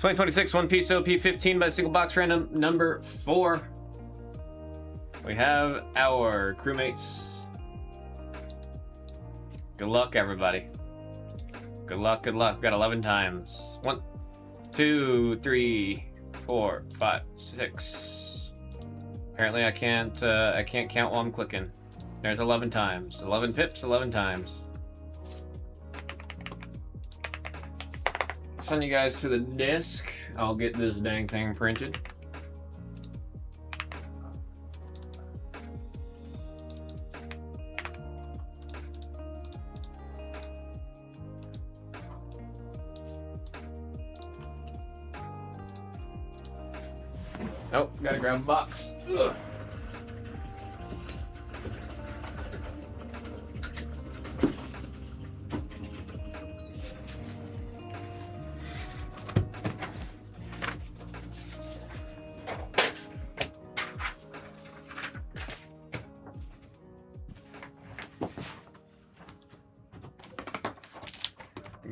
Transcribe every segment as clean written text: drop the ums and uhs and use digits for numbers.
2026 One Piece OP 15 by single box random number 4. We have our crewmates. Good luck, everybody. Good luck, good luck. We got 11 times. 1, 2, 3, 4, 5, 6. Apparently I can't count while I'm clicking. There's 11 times. 11 pips, 11 times. Send you guys to the disc. I'll get this dang thing printed. Oh, gotta grab a box. Ugh.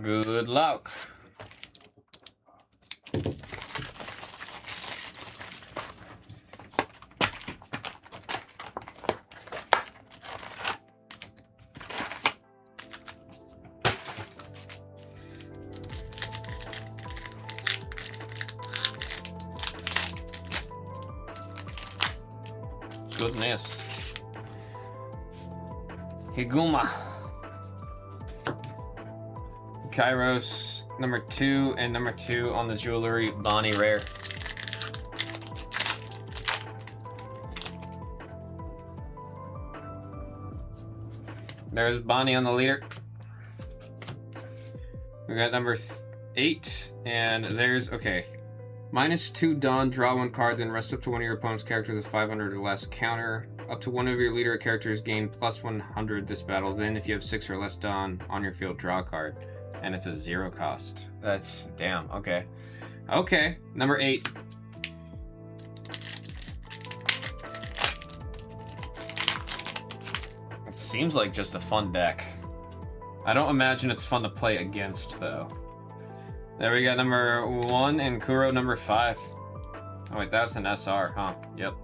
Good luck. Goodness. Higuma. Kairos, number 2, and number 2 on the jewelry, Bonnie Rare. There's Bonnie on the leader. We got number 8, and there's, okay. -2 Dawn, draw 1 card, then rest up to one of your opponent's characters with 500 or less counter. Up to one of your leader characters gain +100 this battle. Then if you have 6 or less Dawn on your field, draw a card. And it's a 0 cost. That's, damn, okay. Okay, number 8. It seems like just a fun deck. I don't imagine it's fun to play against, though. There we got number 1 and Kuro number 5. Oh wait, that's an SR, huh? Yep.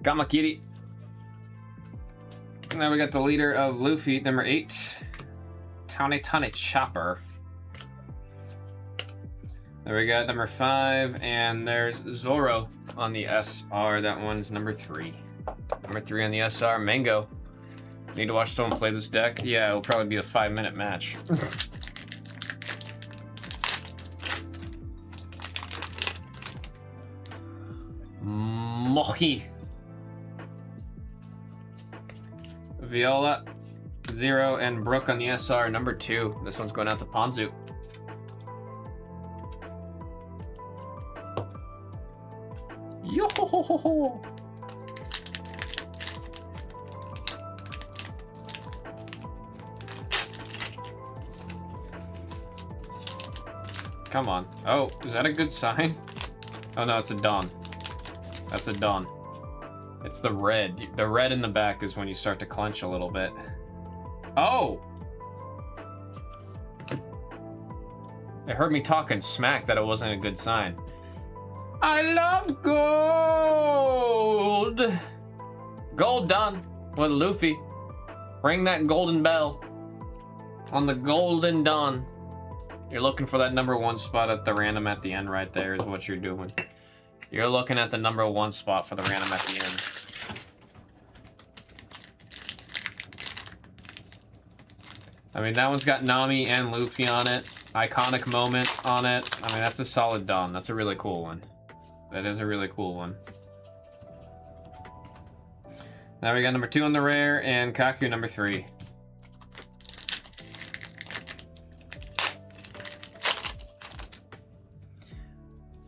Gamakiri. And then we got the leader of Luffy, number 8. Tane Chopper. There we got number 5, and there's Zoro on the SR. That one's number 3. Number 3 on the SR, Mango. Need to watch someone play this deck? Yeah, it'll probably be a 5-minute match. Mochi. Viola, 0, and Brooke on the SR, number 2. This one's going out to Ponzu. Yo-ho-ho-ho-ho! Come on. Oh, is that a good sign? Oh no, it's a Dawn. That's a Dawn. It's the red. The red in the back is when you start to clench a little bit. Oh! It heard me talking smack that it wasn't a good sign. I love gold! Gold done with Luffy. Ring that golden bell on the golden dawn. You're looking for that number 1 spot at the random at the end right there is what you're doing. You're looking at the number 1 spot for the random at the end. I mean, that one's got Nami and Luffy on it. Iconic moment on it. I mean, that's a solid Dawn. That's a really cool one. That is a really cool one. Now we got number 2 on the rare and Kaku number 3.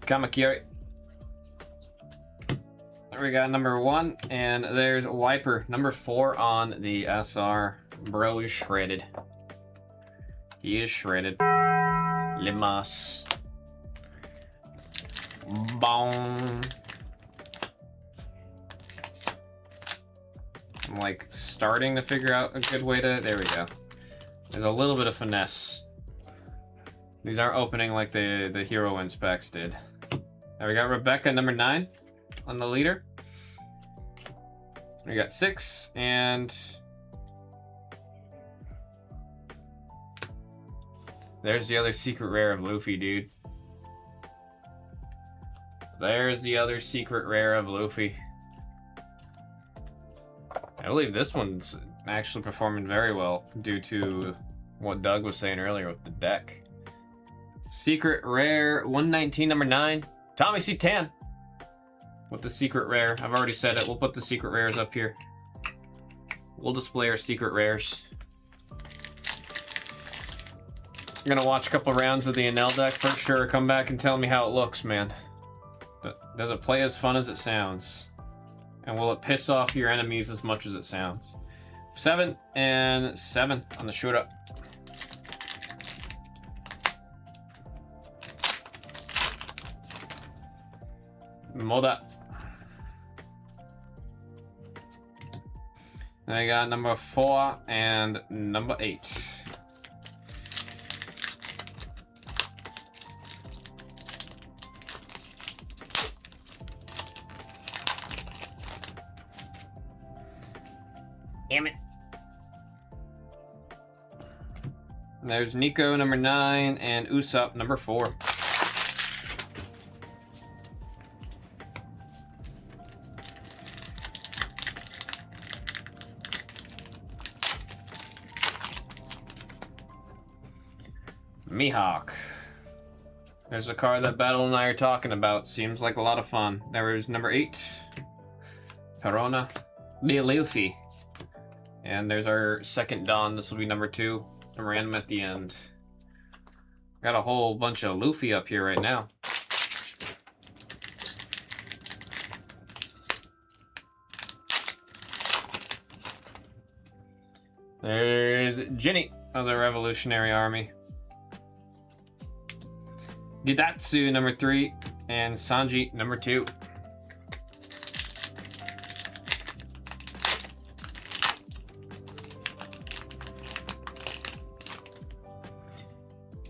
Kamakiri. There we got number 1, and there's Wiper, number 4 on the SR. Bro is shredded. He is shredded. Limas. Boom. I'm like starting to figure out a good way to, there we go. There's a little bit of finesse. These aren't opening like the Hero Inspects did. There we got Rebecca, number 9 on the leader. We got 6, and there's the other secret rare of Luffy, dude. There's the other secret rare of Luffy. I believe this one's actually performing very well due to what Doug was saying earlier with the deck. Secret rare 119, number 9. Tommy C. Tan with the secret rare. I've already said it. We'll put the secret rares up here. We'll display our secret rares. I'm gonna watch a couple rounds of the Enel deck for sure. Come back and tell me how it looks, man. But does it play as fun as it sounds? And will it piss off your enemies as much as it sounds? 7 and 7 on the shoot up. Moda. Then I got number 4 and number 8. Damn it. There's Nico, number 9, and Usopp, number 4. Mihawk. There's a card that Battle and I are talking about. Seems like a lot of fun. There is number 8. Perona. The Luffy. And there's our second Dawn. This will be number 2. A random at the end. Got a whole bunch of Luffy up here right now. There's Jinny of the Revolutionary Army. Gidatsu, number 3, and Sanji, number 2.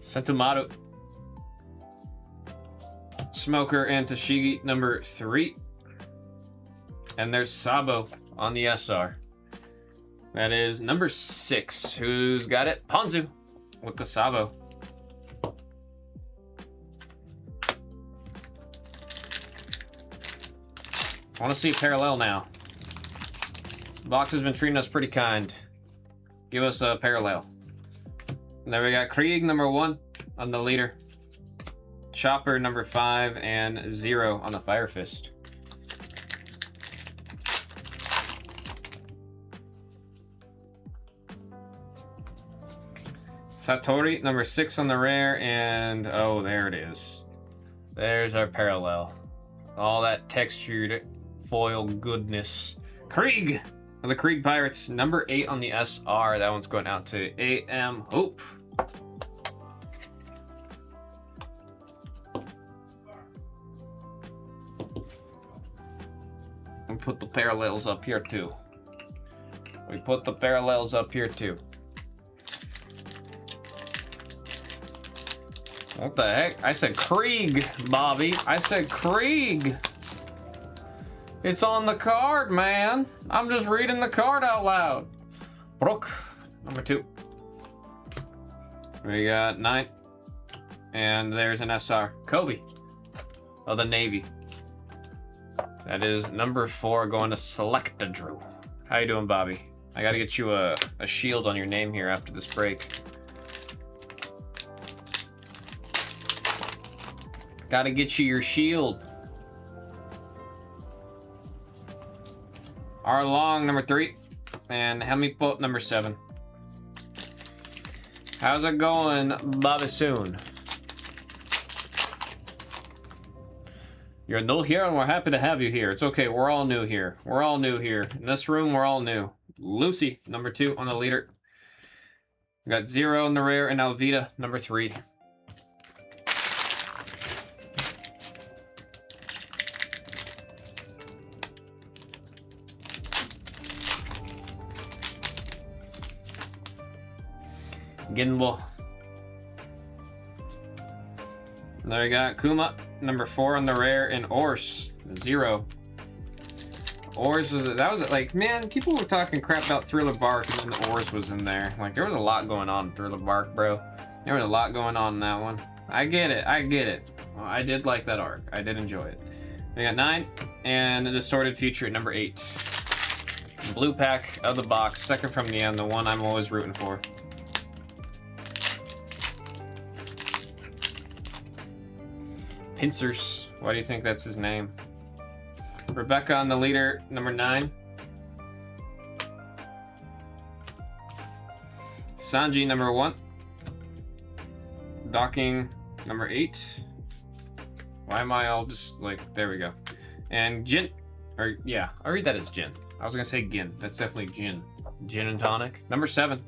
Sentomaru. Smoker and Tashigi, number 3. And there's Sabo on the SR. That is number 6. Who's got it? Ponzu with the Sabo. I want to see a parallel now. The box has been treating us pretty kind. Give us a parallel. And there we got Krieg, number 1 on the leader. Chopper, number 5, and 0 on the Fire Fist. Satori, number 6 on the rare, and oh, there it is. There's our parallel. All that textured foil goodness. Krieg of the Krieg Pirates, number 8 on the SR. That one's going out to AM Hope. We put the parallels up here too. We put the parallels up here too. What the heck? I said Krieg, Bobby. I said Krieg. It's on the card, man. I'm just reading the card out loud. Brook, number 2. We got 9. And there's an SR. Kobe of the Navy. That is number 4 going to Selecta Drew. How you doing, Bobby? I gotta get you a shield on your name here after this break. Gotta get you your shield. R Long, number 3. And Helmipot, number 7. How's it going, Bobby Soon? You're new here, and we're happy to have you here. It's okay, we're all new here. We're all new here. In this room, we're all new. Lucy, number 2 on the leader. We got 0 in the rare, and Alvita, number 3. Ginbo. There we got Kuma, number 4 on the rare, and Ors, 0. Ors was, that was like, man, people were talking crap about Thriller Bark, and then the Ors was in there. Like, there was a lot going on in Thriller Bark, bro. There was a lot going on in that one. I get it, I get it. Well, I did like that arc. I did enjoy it. We got 9, and the Distorted Future at number 8. Blue pack of the box, second from the end, the one I'm always rooting for. Pincers, why do you think that's his name? Rebecca on the leader, number 9. Sanji, number 1. Docking, number 8. Why am I all just like, there we go. And Jin, or yeah, I'll read that as Jin. I was gonna say Gin, that's definitely Jin. Gin and tonic, number 7.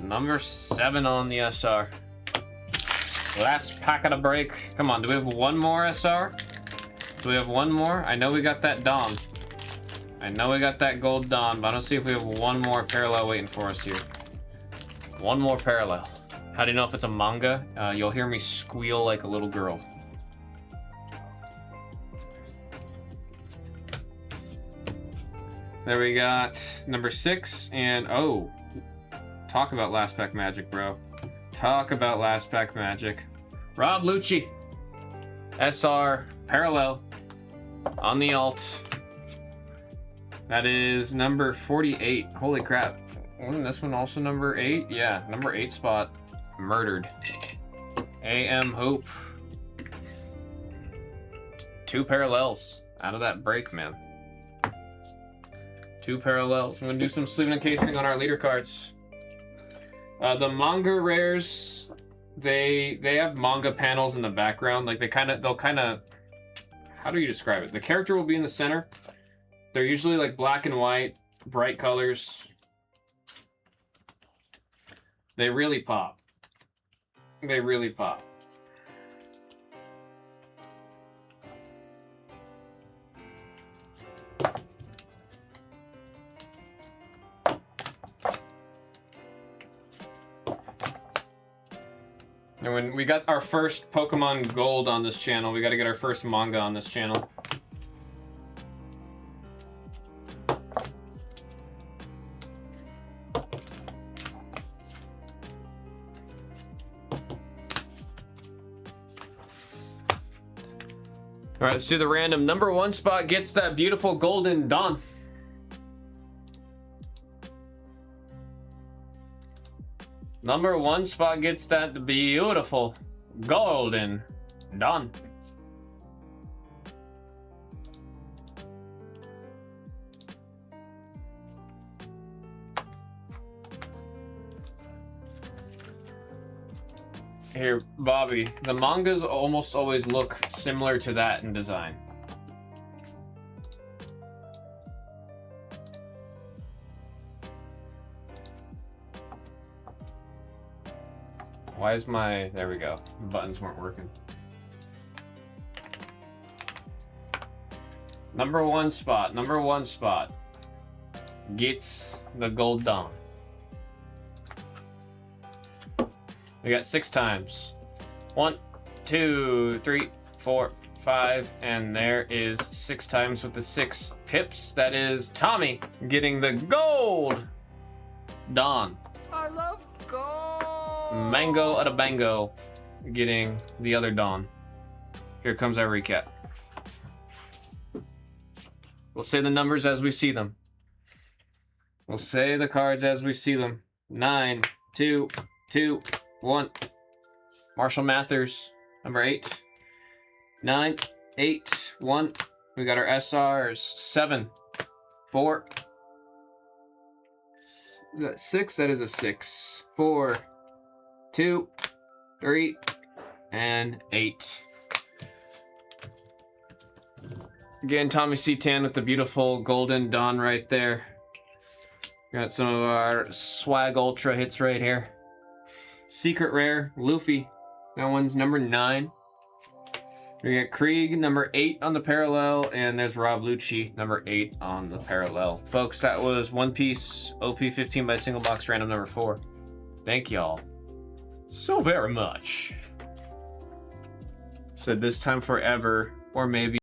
Number 7 on the SR. Last pack of the break. Come on, do we have one more SR? Do we have one more? I know we got that Dawn. I know we got that gold Dawn, but I don't see if we have one more parallel waiting for us here. One more parallel. How do you know if it's a manga? You'll hear me squeal like a little girl. There we got number 6, and oh, talk about last pack magic, bro. Talk about last pack magic. Rob Lucci, SR, parallel, on the alt. That is number 48. Holy crap. Wasn't this one also number 8? Yeah, number 8 spot. Murdered. AM Hope. 2 parallels out of that break, man. 2 parallels. I'm gonna do some sleeve encasing on our leader cards. The manga rares, they have manga panels in the background. Like they'll kind of, how do you describe it? The character will be in the center. They're usually like black and white, bright colors. They really pop. They really pop. And when we got our first Pokemon Gold on this channel, we got to get our first manga on this channel. All right, let's do the random. Number 1 spot gets that beautiful golden Dawn. Number 1 spot gets that beautiful golden Dawn. Here, Bobby, the mangas almost always look similar to that in design. Why is my... There we go. The buttons weren't working. Number 1 spot. Number 1 spot gets the gold Dawn. We got 6 times. 1, 2, 3, 4, 5, and there is 6 times with the 6 pips. That is Tommy getting the gold Dawn. I love gold. Mango at a bango getting the other Dawn. Here comes our recap. We'll say the numbers as we see them. We'll say the cards as we see them. 9, 2, 2, 1. Marshall Mathers, number 8. 9, 8, 1. We got our SRs. 7, 4. Is that 6? That is a 6. 4, 2, 3, and 8. Again, Tommy C10 with the beautiful golden Dawn right there. Got some of our swag ultra hits right here. Secret rare, Luffy. That one's number 9. We got Krieg, number 8 on the parallel, and there's Rob Lucci, number 8 on the parallel. Folks, that was One Piece OP 15 by single box random number 4. Thank y'all so very much. Said this time forever, or maybe